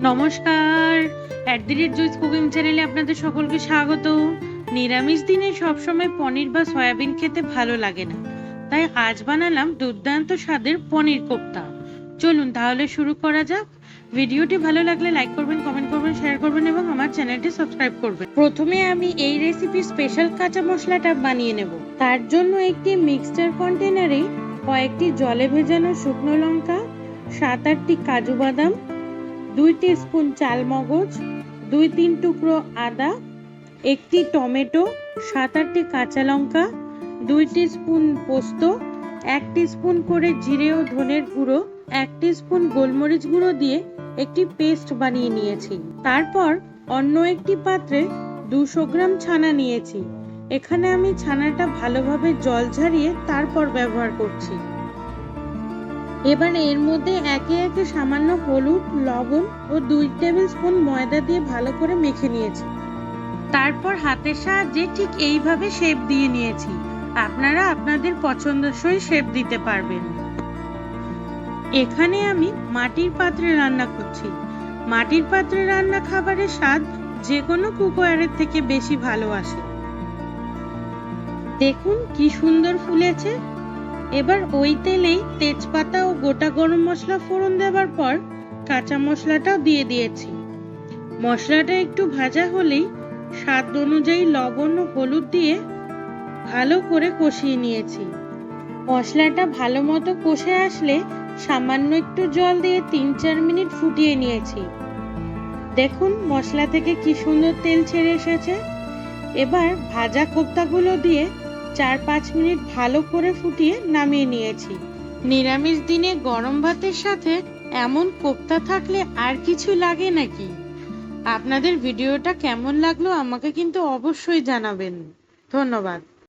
নমস্কার, @juice cooking চ্যানেলে আপনাদের সকলকে স্বাগত। নিরামিষ দিনে সবসময় পনির বা সয়াবিন খেতে ভালো লাগে না, তাই আজ বানালাম দুর্দান্ত স্বাদের পনির কোপ্তা। চলুন তাহলে শুরু করা যাক। ভিডিওটি ভালো লাগলে লাইক করবেন, কমেন্ট করবেন, শেয়ার করবেন এবং আমার চ্যানেলটি সাবস্ক্রাইব করবেন। প্রথমে আমি এই রেসিপির স্পেশাল কাঁচা মশলাটা বানিয়ে নেব। তার জন্য একটি মিক্সচার কন্টেনারে কয়েকটি জলে ভেজানো শুকনো লঙ্কা, 7-8টি কাজু বাদাম, 2 টিস্পুন চাল মগজ, 2-3 টুকরো আদা, একটি টমেটো, 7-8টি কাঁচা লঙ্কা, 2 টিস্পুন পোস্ত, 1 টিস্পুন করে জিরে ও ধনের গুঁড়ো, 1 টিস্পুন গোলমরিচ গুঁড়ো দিয়ে একটি পেস্ট বানিয়ে নিয়েছি। তারপর অন্য একটি পাত্রে 200 গ্রাম ছানা নিয়েছি। এখানে আমি ছানাটা ভালোভাবে জল ঝরিয়ে তারপর ব্যবহার করছি। এবার এর মধ্যে একে একে সামান্য হলুদ, লবণ ও 2 টেবিল স্পুন ময়দা দিয়ে ভালো করে মেখে নিয়েছি। তারপর হাতের সাহায্যে ঠিক এইভাবে শেপ দিয়ে নিয়েছি। আপনারা আপনাদের পছন্দসই শেপ দিতে পারবেন। এখানে আমি মাটির পাত্রে রান্না করছি। মাটির পাত্রে রান্না খাবারের স্বাদ যে কোনো কুকওয়্যারের থেকে বেশি ভালো আসে। দেখুন কি সুন্দর ফুলেছে। এবার ওই তেলেই তেজপাতা ও গোটা গরম মশলা ফোড়ন দেওয়ার পর কাঁচা মশলাটাও দিয়ে দিয়েছি। মশলাটা একটু ভাজা হলেই স্বাদ অনুযায়ী লবণ ও হলুদ দিয়ে ভালো করে কষিয়ে নিয়েছি। মশলাটা ভালো মতো কষে আসলে সামান্য একটু জল দিয়ে 3-4 মিনিট ফুটিয়ে নিয়েছি। দেখুন মশলা থেকে কি সুন্দর তেল ছেড়ে এসেছে। এবার ভাজা কোপ্তাগুলো দিয়ে 4-5 মিনিট ভালো করে ফুটিয়ে নামিয়ে নিয়েছি। নিরামিষ দিনে গরম ভাতের সাথে এমন কোপ্তা থাকলে আর কিছু লাগে নাকি? আপনাদের ভিডিওটা কেমন লাগলো আমাকে কিন্তু অবশ্যই জানাবেন। ধন্যবাদ।